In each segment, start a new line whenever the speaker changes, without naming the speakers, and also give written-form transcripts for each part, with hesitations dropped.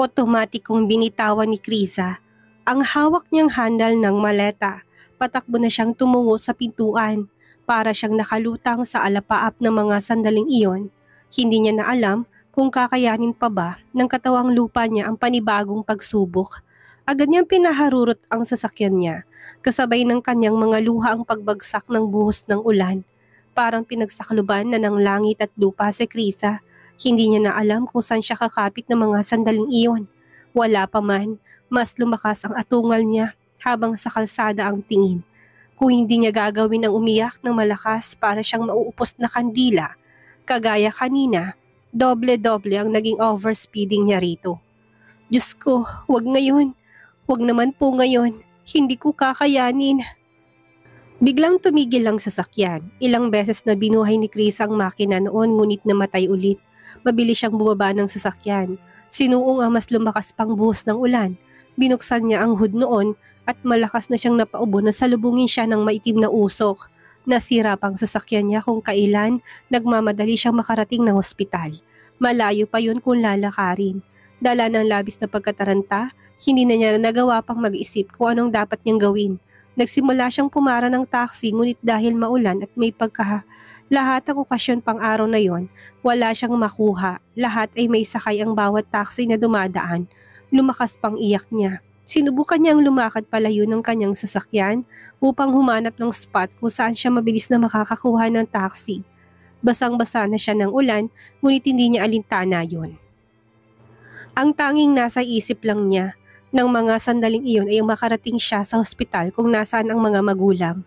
Otomatikong binitawan ni Krisa ang hawak niyang handle ng maleta. Patakbo na siyang tumungo sa pintuan. Para siyang nakalutang sa alapaap ng mga sandaling iyon. Hindi niya na alam kung kakayanin pa ba ng katawang lupa niya ang panibagong pagsubok. Agad niyang pinaharurot ang sasakyan niya, kasabay ng kanyang mga luha ang pagbagsak ng buhos ng ulan. Parang pinagsakluban na ng langit at lupa si Krisa. Hindi niya na alam kung saan siya kakapit ng mga sandaling iyon. Wala pa man, mas lumakas ang atungal niya habang sa kalsada ang tingin. Kung hindi niya gagawin ang umiyak ng malakas para siyang mauupos na kandila, kagaya kanina, doble-doble ang naging overspeeding niya rito. Diyos ko, wag ngayon. Wag naman po ngayon. Hindi ko kakayanin. Biglang tumigil ang sasakyan. Ilang beses na binuhay ni Chris ang makina noon ngunit namatay ulit. Mabilis siyang bumaba ng sasakyan. Sinuong ang mas lumakas pang buhos ng ulan. Binuksan niya ang hood noon at malakas na siyang napaubo na salubungin siya ng maitim na usok. Nasira pang sasakyan niya kung kailan nagmamadali siyang makarating ng ospital. Malayo pa yun kung lalakarin. Dala ng labis na pagkataranta, hindi na niya nagawa pang mag-isip kung anong dapat niyang gawin. Nagsimula siyang pumara ng taxi ngunit dahil maulan at may lahat ng okasyon pang araw na yon, wala siyang makuha. Lahat ay may sakay ang bawat taxi na dumadaan. Lumakas pang iyak niya. Sinubukan niyang lumakad palayo ng kanyang sasakyan upang humanap ng spot kung saan siya mabilis na makakakuha ng taxi. Basang-basa na siya ng ulan ngunit hindi niya alintana yon. Ang tanging nasa isip lang niya ng mga sandaling iyon ay makarating siya sa ospital kung nasaan ang mga magulang.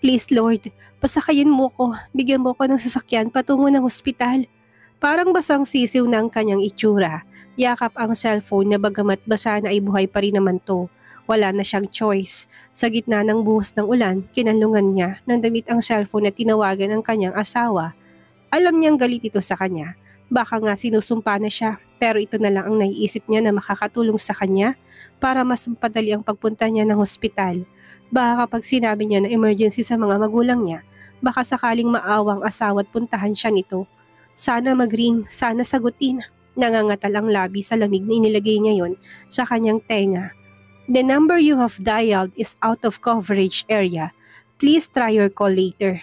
Please Lord, pasakayin mo ko, bigyan mo ko ng sasakyan patungo ng ospital. Parang basang sisiw na ang kanyang itsura. Yakap ang cellphone na bagamat basa na ay buhay pa rin naman to. Wala na siyang choice. Sa gitna ng buhos ng ulan, kinalungan niya nang damit ang cellphone na tinawagan ang kanyang asawa. Alam niyang galit ito sa kanya. Baka nga sinusumpa na siya, pero ito na lang ang naiisip niya na makakatulong sa kanya para mas mapadali ang pagpunta niya ng hospital. Baka kapag sinabi niya na emergency sa mga magulang niya, baka sakaling maawang asawa at puntahan siya nito. Sana mag-ring, sana sagutin. Nangangatal ang labi sa lamig na inilagay niya yon sa kanyang tenga. The number you have dialed is out of coverage area. Please try your call later.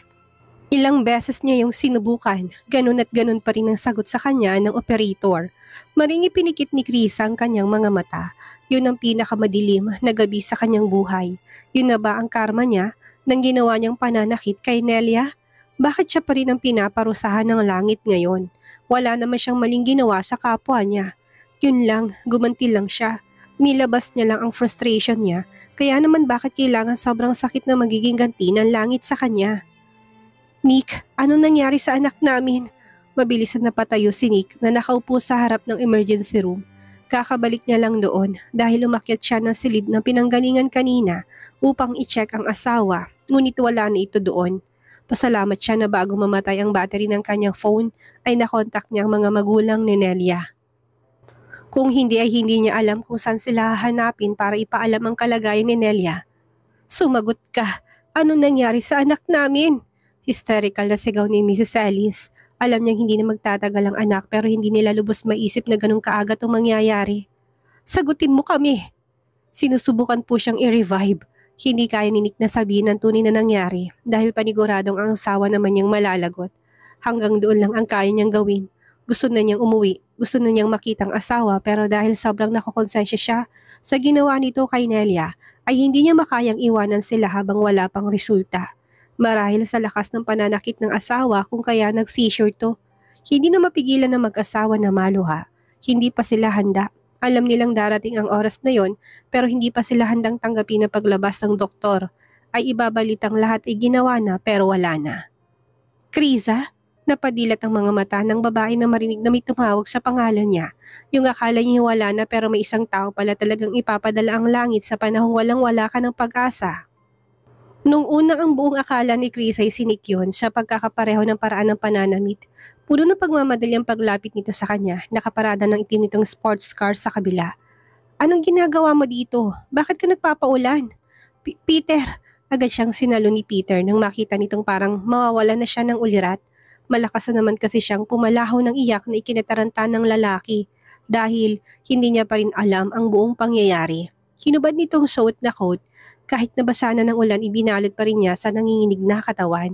Ilang beses niya yung sinubukan, ganun at ganun pa rin ang sagot sa kanya ng operator. Maring ipinikit ni Chris ang kanyang mga mata. Yun ang pinakamadilim na gabi sa kanyang buhay. Yun na ba ang karma niya nang ginawa niyang pananakit kay Nelia? Bakit siya pa rin ang pinaparusahan ng langit ngayon? Wala naman siyang maling ginawa sa kapwa niya. Yun lang, gumanti lang siya. Nilabas niya lang ang frustration niya. Kaya naman bakit kailangan sobrang sakit na magiging ganti ng langit sa kanya? Nick, ano nangyari sa anak namin? Mabilis na napatayo si Nick na nakaupo sa harap ng emergency room. Kakabalik niya lang doon dahil umakyat siya ng silid ng pinanggalingan kanina upang i-check ang asawa, ngunit wala na ito doon. Pasalamat siya na bago mamatay ang battery ng kanyang phone ay nakontak niya ang mga magulang ni Nelia. Kung hindi ay hindi niya alam kung saan sila hahanapin para ipaalam ang kalagayan ni Nelia. Sumagot ka! Ano nangyari sa anak namin? Hysterical na sigaw ni Mrs. Ellis. Alam niyang hindi na magtatagal ang anak pero hindi nila lubos maisip na ganun kaaga itong mangyayari. Sagutin mo kami! Sinusubukan po siyang i-revive. Hindi kaya ni Nick na sabihin ang tunay na nangyari dahil paniguradong ang asawa naman niyang malalagot. Hanggang doon lang ang kaya niyang gawin. Gusto na niyang umuwi, gusto na niyang makitang asawa pero dahil sobrang nakokonsensya siya sa ginawa nito kay Nelia ay hindi niya makayang iwanan sila habang wala pang resulta. Marahil sa lakas ng pananakit ng asawa kung kaya nag-seizure to. Hindi na mapigilan ng mag-asawa na maluha. Hindi pa sila handa. Alam nilang darating ang oras na yon pero hindi pa sila handang tanggapin na paglabas ng doktor. Ay ibabalitang lahat ay ginawa na pero wala na. Krisa? Napadilat ang mga mata ng babae na marinig na may tumawag sa pangalan niya. Yung akala niya wala na pero may isang tao pala talagang ipapadala ang langit sa panahong walang-wala ka ng pag-asa. Nung unang ang buong akala ni Chris ay sinik yun sa pagkakapareho ng paraan ng pananamit. Puno ng pagmamadali ang paglapit nito sa kanya, nakaparada ng itim nitong sports car sa kabila. Anong ginagawa mo dito? Bakit ka nagpapaulan? Peter! Agad siyang sinalo ni Peter nang makita nitong parang mawawala na siya ng ulirat. Malakas na naman kasi siyang pumalahaw ng iyak na ikinataranta ng lalaki. dahil hindi niya pa rin alam ang buong pangyayari. Hinubad nitong suot na coat, kahit nabasa na ng ulan ibinalot pa rin niya sa nanginginig na katawan.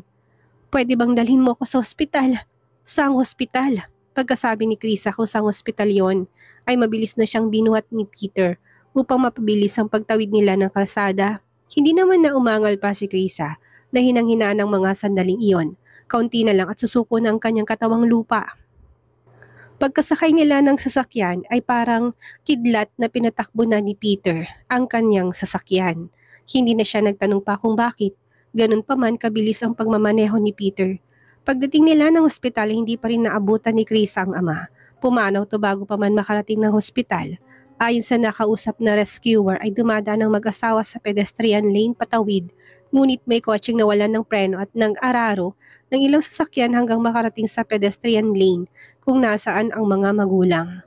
Pwede bang dalhin mo ko sa ospital? Saang ospital? Pagkasabi ni Krisa kung saang ospital yon, ay mabilis na siyang binuhat ni Peter upang mapabilis ang pagtawid nila ng kalsada. Hindi naman na umangal pa si Krisa na hinang-hinaan ng mga sandaling iyon. Kaunti na lang at susuko na ang kanyang katawang lupa. Pagkasakay nila ng sasakyan ay parang kidlat na pinatakbo na ni Peter ang kanyang sasakyan. Hindi na siya nagtanong pa kung bakit. Ganun pa man kabilis ang pagmamaneho ni Peter. Pagdating nila ng ospital hindi pa rin naabutan ni Krisa ang ama. Pumanaw to bago pa man makarating ng ospital. Ayon sa nakausap na rescuer ay dumadaan ang mag-asawa sa pedestrian lane patawid. Ngunit may kotseng nawalan ng preno at ng araro ng ilang sasakyan hanggang makarating sa pedestrian lane kung nasaan ang mga magulang.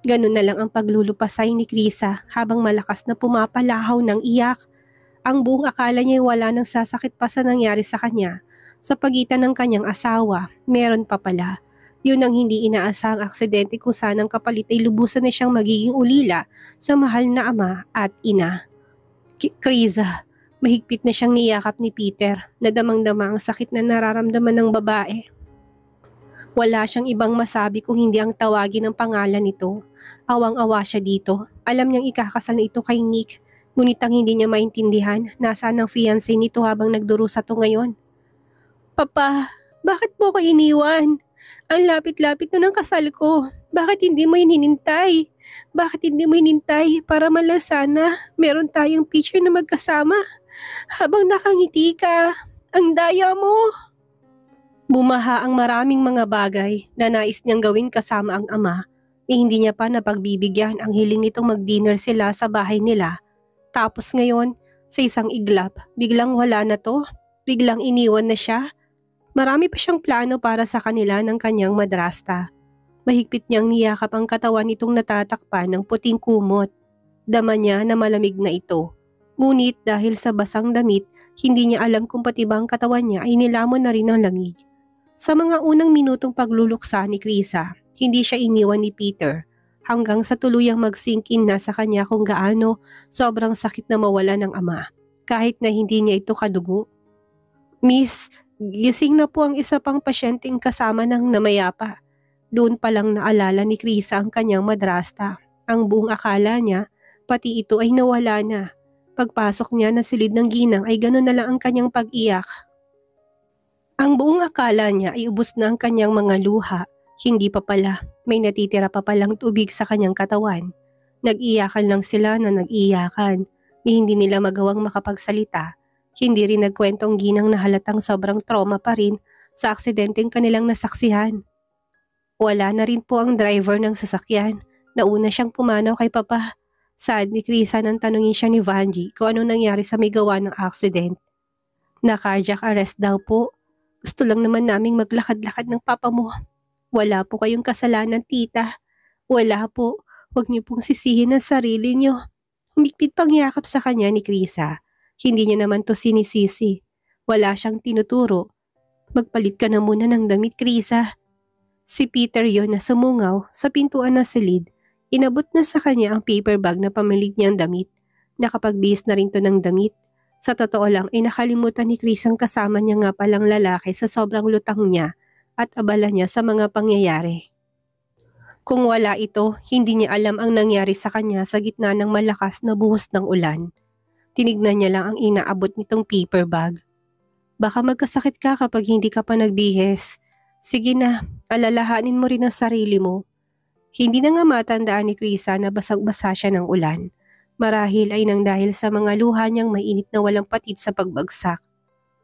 Ganun na lang ang paglulupasay ni Krisa habang malakas na pumapalahaw ng iyak. Ang buong akala niya ay wala nang sasakit pa sa nangyari sa kanya. Sa pagitan ng kanyang asawa, meron pa pala. Yun ang hindi inaasahang aksidente kung saan ang kapalit ay lubusan na siyang magiging ulila sa mahal na ama at ina. Krisa, mahigpit na siyang niyakap ni Peter na damang-dama ang sakit na nararamdaman ng babae. Wala siyang ibang masabi kung hindi ang tawagin ng pangalan nito. Awang-awa siya dito. Alam niyang ikakasal na ito kay Nick. Ngunit ang hindi niya maintindihan, nasaan ang fiancé nito habang nagdurusa to ngayon. Papa, bakit mo ko iniwan? Ang lapit-lapit na ng kasal ko. Bakit hindi mo hinintay? Bakit hindi mo hinintay para malasana meron tayong picture na magkasama? Habang nakangiti ka, ang daya mo. Bumaha ang maraming mga bagay na nais niyang gawin kasama ang ama. Hindi niya pa napagbibigyan ang hiling nitong mag-dinner sila sa bahay nila. Tapos ngayon, sa isang iglap, biglang wala na to. Biglang iniwan na siya. Marami pa siyang plano para sa kanila ng kanyang madrasta. Mahigpit niyang niyakap ang katawan nitong natatakpan ng puting kumot. Dama niya na malamig na ito. Ngunit dahil sa basang damit, hindi niya alam kung pati ba ang katawan niya ay nilamon na rin ng lamig. Sa mga unang minutong pagluluksa ni Krisa, hindi siya iniwan ni Peter. Hanggang sa tuluyang mag-sink in na sa kanya kung gaano sobrang sakit na mawala ng ama, kahit na hindi niya ito kadugo. Miss, gising na po ang isa pang pasyenteng kasama ng namayapa. Doon pa lang naalala ni Krisa ang kanyang madrasta. Ang buong akala niya, pati ito ay nawala na. Pagpasok niya na silid ng ginang ay gano'n na lang ang kanyang pag-iyak. Ang buong akala niya ay ubos na ang kanyang mga luha. Hindi pa pala, may natitira pa palang tubig sa kanyang katawan. Nag-iyakan lang sila na nag-iyakan, ni hindi nila magawang makapagsalita. Hindi rin nagkwentong ginang na halatang sobrang trauma pa rin sa aksidenteng kanilang nasaksihan. Wala na rin po ang driver ng sasakyan. Nauna siyang pumanaw kay Papa. Sad ni Krisa nang tanungin siya ni Vanji kung ano nangyari sa may gawa ng accident. Na-cardiac arrest daw po. Gusto lang naman naming maglakad-lakad ng papa mo. Wala po kayong kasalanan, tita. Wala po. Huwag niyo pong sisihin ang sarili niyo. Humigpit pang yakap sa kanya ni Krisa. Hindi niya naman to sinisisi. Wala siyang tinuturo. Magpalit ka na muna ng damit, Krisa. Si Peter yon na sumungaw sa pintuan na silid. Inabot na sa kanya ang paper bag na pamalit niyang damit. Nakapagbihis na rin to ng damit. Sa totoo lang ay nakalimutan ni Chris ang kasama niya nga palang lalaki sa sobrang lutang niya at abala niya sa mga pangyayari. Kung wala ito, hindi niya alam ang nangyari sa kanya sa gitna ng malakas na buhos ng ulan. Tinignan niya lang ang inaabot nitong paper bag. Baka magkasakit ka kapag hindi ka pa nagbihis. Sige na, alalahanin mo rin ang sarili mo. Hindi na nga matandaan ni Krisa na basag-basa siya ng ulan. Marahil ay nang dahil sa mga luha niyang mainit na walang patid sa pagbagsak.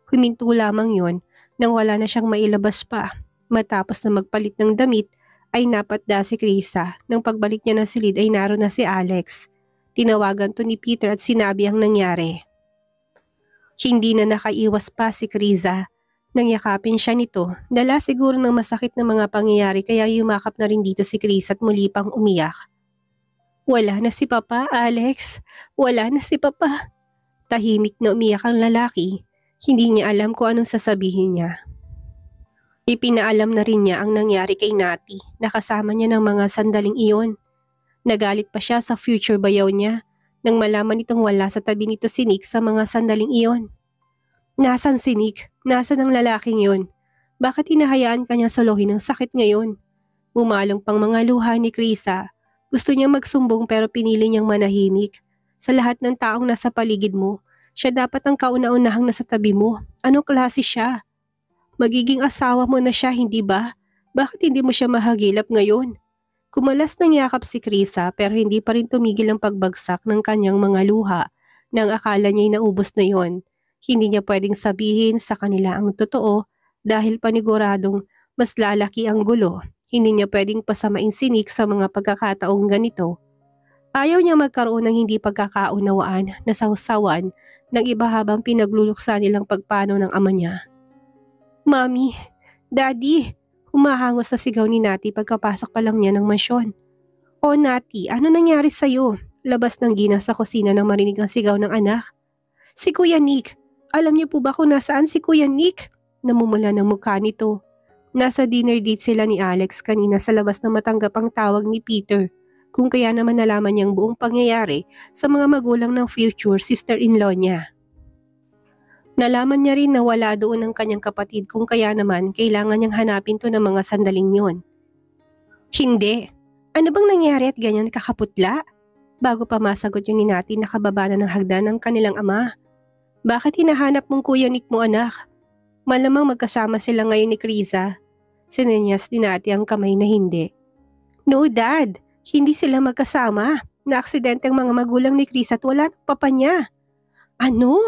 Huminto lamang yon nang wala na siyang mailabas pa. Matapos na magpalit ng damit ay napatda si Krisa. Nang pagbalik niya ng silid ay naroon na si Alex. Tinawagan to ni Peter at sinabi ang nangyari. Hindi na nakaiwas pa si Krisa. Nang yakapin siya nito, dala siguro ng masakit na mga pangyayari kaya yumakap na rin dito si Krisa at muli pang umiyak. Wala na si Papa, Alex. Wala na si Papa. Tahimik na umiyak ang lalaki. Hindi niya alam kung anong sasabihin niya. Ipinaalam na rin niya ang nangyari kay Nati na kasama niya ng mga sandaling iyon. Nagalit pa siya sa future bayaw niya nang malaman nitong wala sa tabi nito si Nick sa mga sandaling iyon. Nasaan si Nick? Nasaan ang lalaking yun? Bakit hinahayaan kanya solohin ng sakit ngayon? Bumalong pang mga luha ni Krisa. Gusto niyang magsumbong pero pinili niyang manahimik. Sa lahat ng taong nasa paligid mo, siya dapat ang kauna-unahang nasa tabi mo. Anong klase siya? Magiging asawa mo na siya, hindi ba? Bakit hindi mo siya mahagilap ngayon? Kumalas ng yakap si Krisa pero hindi pa rin tumigil ang pagbagsak ng kanyang mga luha nang akala niya'y naubos na yon. Hindi niya pwedeng sabihin sa kanila ang totoo dahil paniguradong mas lalaki ang gulo. Hindi niya pwedeng pasamain si Nick sa mga pagkakataong ganito. Ayaw niya magkaroon ng hindi pagkakaunawaan na sausawan ng iba habang pinagluluksa nilang pagpano ng ama niya. Mami, Daddy! Humahangos sa sigaw ni Nati pagkapasok pa lang niya ng mansyon. O Nati, ano nangyari sa'yo? Labas ng ginang sa kusina nang marinig ang sigaw ng anak. Si Kuya Nick! Alam niyo po ba kung nasaan si Kuya Nick? Namumula ng mukha nito. Nasa dinner date sila ni Alex kanina sa labas na matanggap ang tawag ni Peter. Kung kaya naman nalaman niyang buong pangyayari sa mga magulang ng future sister-in-law niya. Nalaman niya rin na wala doon ang kanyang kapatid kung kaya naman kailangan niyang hanapin to ng mga sandaling yon. Hindi. Ano bang nangyari at ganyan kakaputla? Bago pa masagot yung ni Nati nakababa na ng hagdan ng kanilang ama. Bakit hinahanap mong Kuya Nick mo anak? Malamang magkasama sila ngayon ni Krisa. Sinenyas ni Nati ang kamay na hindi. No Dad, hindi sila magkasama. Naaksidente ang mga magulang ni Krisa at wala ng papa niya. Ano?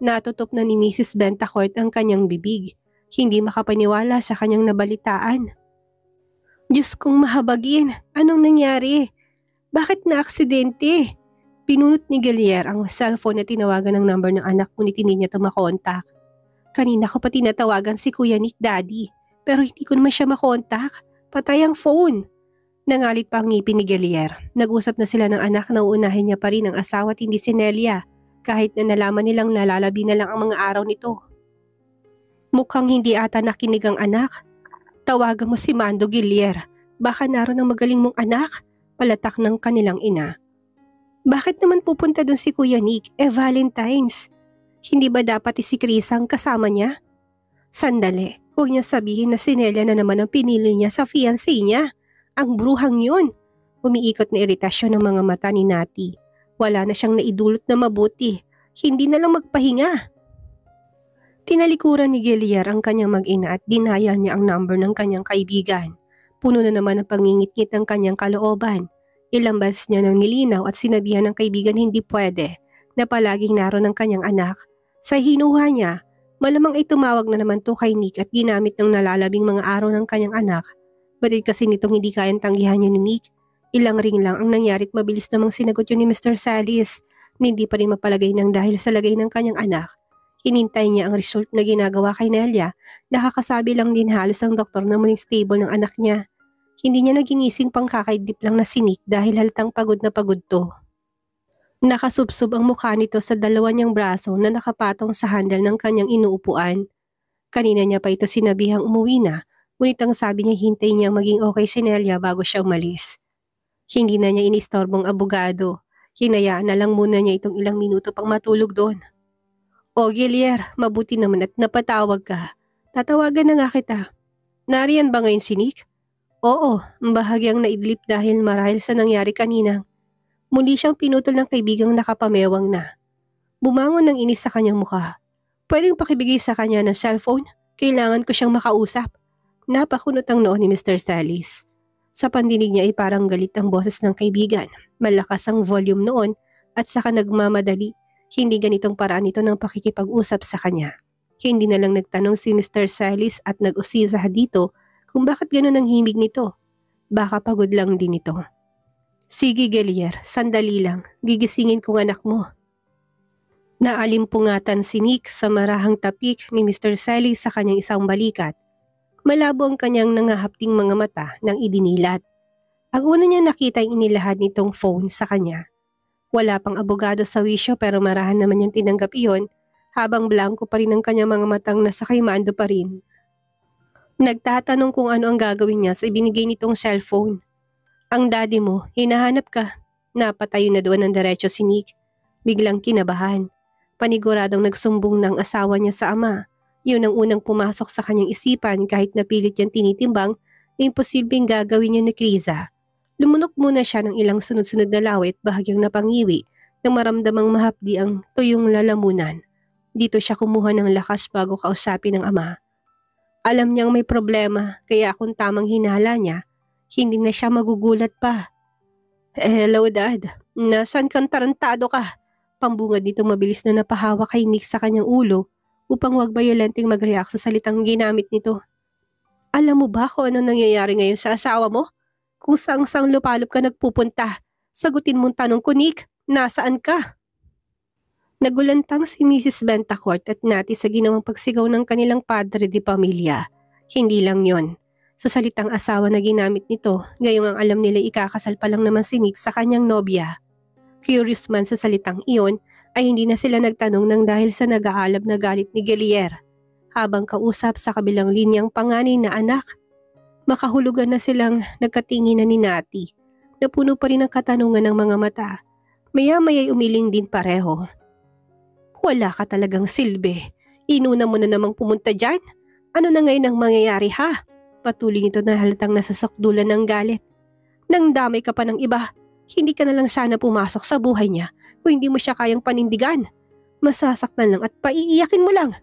Natutop na ni Mrs. Bentacourt ang kanyang bibig. Hindi makapaniwala sa kanyang nabalitaan. Diyos kong mahabagin, anong nangyari? Bakit na-aksidente? Pinunot ni Galier ang cellphone na tinawagan ng number ng anak ngunit hindi niya ito makontak. Kanina ko pa tinatawagan si Kuya Nick Daddy, pero hindi ko naman siya makontak. Patay ang phone. Nangalit pa ang ngipin ni Galier. Nag-usap na sila ng anak na uunahin niya pa rin ang asawa at hindi si Nelia. Kahit na nalaman nilang nalalabi na lang ang mga araw nito. Mukhang hindi ata nakinig ang anak. Tawagan mo si Mando Gilier. Baka naroon ang magaling mong anak. Palatak ng kanilang ina. Bakit naman pupunta dun si Kuya Nick? Valentine's. Hindi ba dapat si Krisa ang kasama niya? Sandali, huwag niya sabihin na si Nelia na naman ang pinili niya sa fiancé niya. Ang bruhang yun. Umiikot na iritasyon ng mga mata ni Nati. Wala na siyang naidulot na mabuti. Hindi na lang magpahinga. Tinalikuran ni Gilier ang kanyang mag-ina at dinayal niya ang number ng kanyang kaibigan. Puno na naman ang pangingit-ngit ng kanyang kalooban. Ilambas niya ng nilinaw at sinabihan ng kaibigan hindi pwede na palaging naroon ang kanyang anak. Sa hinuha niya, malamang ay tumawag na naman to kay Nick at ginamit ng nalalabing mga araw ng kanyang anak. Batid kasi nitong hindi kayang tanggihan niya ni Nick. Ilang ring lang ang nangyari at mabilis namang sinagot yun ni Mr. Salis. Hindi pa rin mapalagay ng dahil sa lagay ng kanyang anak. Hinintay niya ang result na ginagawa kay Nelia. Nakakasabi lang din halos ang doktor na muling stable ng anak niya. Hindi niya naginising pang kakaidip lang na si Nick dahil halatang pagod na pagod to. Nakasubsob ang mukha nito sa dalawa niyang braso na nakapatong sa handle ng kanyang inuupuan. Kanina niya pa ito sinabihang umuwi na, ngunit ang sabi niya hintay niya maging okay si Nelia bago siya umalis. Hindi na niya inistorbong abogado. Hinayaan na lang muna niya itong ilang minuto pang matulog doon. O Gilier, mabuti naman at napatawag ka. Tatawagan na nga kita. Nariyan ba ngayon si Nick? Oo, bahagyang naidlip dahil marahil sa nangyari kanina. Muli siyang pinutol ng kaibigang nakapamewang na. Bumangon ng inis sa kanyang mukha. Pwedeng pakibigay sa kanya ng cellphone? Kailangan ko siyang makausap. Napakunot ang noo ni Mr. Salis. Sa pandinig niya ay parang galit ang boses ng kaibigan. Malakas ang volume noon at saka nagmamadali. Hindi ganitong paraan ito ng pakikipag-usap sa kanya. Hindi na lang nagtanong si Mr. Salis at nag-usisa dito kung bakit gano'n ang himig nito. Baka pagod lang din ito. Sige Gilier, sandali lang. Gigisingin ko ang anak mo. Naalimpungatan si Nick sa marahang tapik ni Mr. Salis sa kanyang isang balikat. Malabo ang kanyang nangahapting mga mata nang idinilat. Ang una niya nakita ay inilahad nitong phone sa kanya. Wala pang abogado sa wisyo pero marahan naman niyang tinanggap iyon habang blanco pa rin ang kanyang mga matang nasa kay Mando pa rin. Nagtatanong kung ano ang gagawin niya sa ibinigay nitong cellphone. Ang daddy mo, hinahanap ka. Napatayo na doon ng diretso si Nick. Biglang kinabahan. Paniguradong nagsumbong ng asawa niya sa ama. Yun ang unang pumasok sa kanyang isipan kahit napilit niyang tinitimbang na imposibleng gagawin niya ni Kriza. Lumunok muna siya ng ilang sunod-sunod na lawit bahagyang napangiwi nang maramdamang mahapdi ang tuyong lalamunan. Dito siya kumuha ng lakas bago kausapin ng ama. Alam niyang may problema kaya kung tamang hinala niya, hindi na siya magugulat pa. Hello dad, nasaan kang tarantado ka? Pambungad nito mabilis na napahawa kay Nick sa kanyang ulo upang wag bayolenteng mag-react sa salitang ginamit nito. Alam mo ba kung ano nangyayari ngayon sa asawa mo? Kung saang-saang lupalop ka nagpupunta, sagutin mong tanong ko Nick, nasaan ka? Nagulantang si Mrs. Bentacourt at Nati sa ginawang pagsigaw ng kanilang padre de pamilya. Hindi lang yon. Sa salitang asawa na ginamit nito, gayong ang alam nila ikakasal pa lang naman si Nick sa kanyang nobya. Curious man sa salitang iyon, ay hindi na sila nagtanong ng dahil sa nag-aalab na galit ni Gelier. Habang kausap sa kabilang linyang panganay na anak, makahulugan na silang nagkatinginan ni Nati, na puno pa rin ang katanungan ng mga mata. Maya-maya'y umiling din pareho. Wala ka talagang silbi. Inuna mo na namang pumunta dyan. Ano na ngayon ang mangyayari ha? Patuloy nito na halatang nasasakdulan ng galit. Nang damay ka pa ng iba, hindi ka na lang sana pumasok sa buhay niya kung hindi mo siya kayang panindigan. Masasaktan lang at paiiyakin mo lang.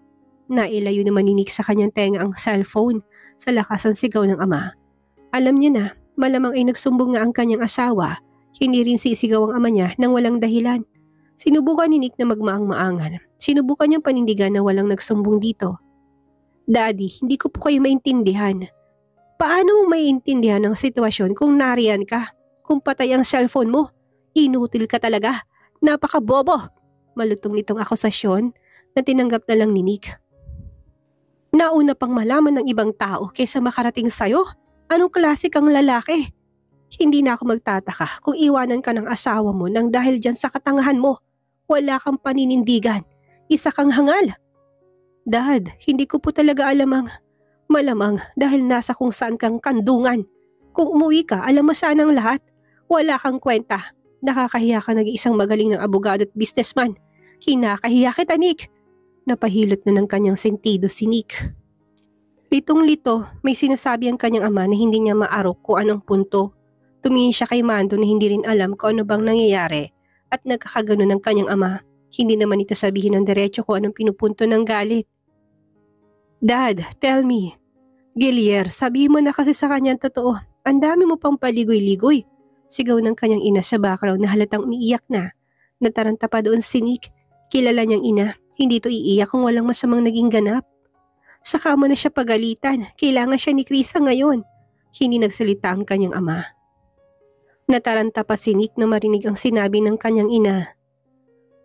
Nailayo naman ni Nick sa kanyang tenga ang cellphone sa lakas ng sigaw ng ama. Alam niya na, malamang ay nagsumbong nga ang kanyang asawa. Hindi rin sisigaw ang ama niya nang walang dahilan. Sinubukan ni Nick na magmaang-maangan. Sinubukan niyang panindigan na walang nagsumbong dito. Daddy, hindi ko po kayo maintindihan. Paano mo maintindihan ang sitwasyon kung nariyan ka? Kung patay ang cellphone mo? Inutil ka talaga. Napakabobo! Malutong nitong akusasyon na tinanggap na lang ni Nick. Nauna pang malaman ng ibang tao kaysa makarating sa'yo? Anong klase kang lalaki? Hindi na ako magtataka kung iwanan ka ng asawa mo nang dahil dyan sa katangahan mo. Wala kang paninindigan. Isa kang hangal. Dad, hindi ko po talaga alam malamang dahil nasa kung saan kang kandungan. Kung umuwi ka, alam mo sanang lahat. Wala kang kwenta. Nakakahiya ka nag-iisang magaling ng abogado at businessman. Kinakahiya kita, Nick. Napahilot na ng kanyang sentido si Nick. Litong-lito, may sinasabi ang kanyang ama na hindi niya maarok kung anong punto. Tumingin siya kay Mando na hindi rin alam kung ano bang nangyayari at nagkakagano ng kanyang ama. Hindi naman ito sabihin ng diretso kung anong pinupunto ng galit. Dad, tell me. Gelier, sabihin mo na kasi sa kanyang totoo. Ang dami mo pang paligoy-ligoy. Sigaw ng kanyang ina sa background na halatang umiiyak na. Nataranta pa doon si Nick. Kilala niyang ina. Hindi to iiyak kung walang masamang naging ganap. Saka mo na siya pagalitan. Kailangan siya ni Krisa ngayon. Hindi nagsalita ang kanyang ama. Nataranta pa si Nick na marinig ang sinabi ng kanyang ina.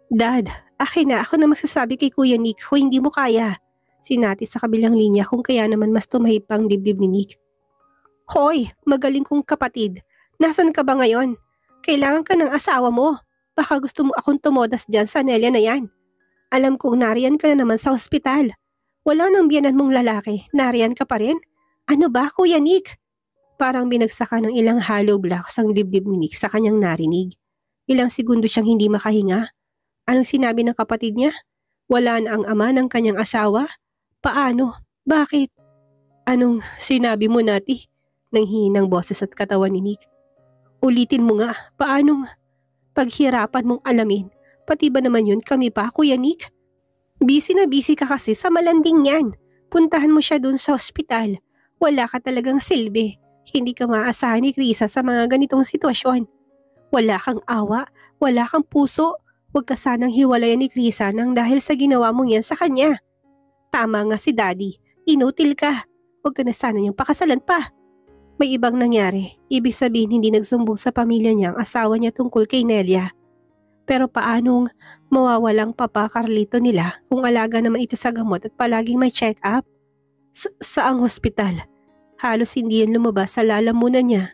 Dad, akin na ako na magsasabi kay Kuya Nick kung hindi mo kaya. Sinati sa kabilang linya kung kaya naman mas tumahid pang dibdib ni Nick. Hoy, magaling kong kapatid. Nasaan ka ba ngayon? Kailangan ka ng asawa mo. Baka gusto mo akong tumodas dyan sa Nelia na yan. Alam kong nariyan ka na naman sa ospital. Wala nang biyanan mong lalaki, nariyan ka pa rin? Ano ba, Kuya Nick? Parang binagsakan ng ilang hollow blocks ang dibdib ni Nick sa kanyang narinig. Ilang segundo siyang hindi makahinga. Anong sinabi ng kapatid niya? Wala na ang ama ng kanyang asawa? Paano? Bakit? Anong sinabi mo, Nati? Nang hihinang boses at katawan ni Nick. Ulitin mo nga, paano? Paghirapan mong alamin, pati ba naman yun kami pa, Kuya Nick? Busy na busy ka kasi sa malanding yan. Puntahan mo siya dun sa ospital. Wala ka talagang silbi. Hindi ka maasahan ni Krisa sa mga ganitong sitwasyon. Wala kang awa, wala kang puso. Huwag ka sanang hiwalayan ni Krisa nang dahil sa ginawa mong yan sa kanya. Tama nga si Daddy, inutil ka. Huwag ka na sana niyang pakasalan pa. May ibang nangyari, ibig sabihin hindi nagsumbong sa pamilya niya ang asawa niya tungkol kay Nelia. Pero paanong mawawalang papa Carlito nila kung alaga naman ito sa gamot at palaging may check-up? Saang hospital? Halos hindi yan lumabas sa lalamunan niya.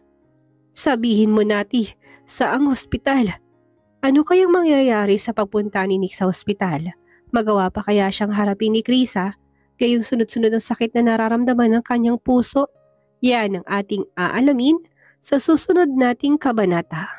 Sabihin mo, Nati, saang hospital? Ano kayang mangyayari sa pagpunta ni Nick sa ospital? Magawa pa kaya siyang harapin ni Krisa? Gayong sunod-sunod ang sakit na nararamdaman ng kanyang puso? Yan ang ating aalamin sa susunod nating kabanata.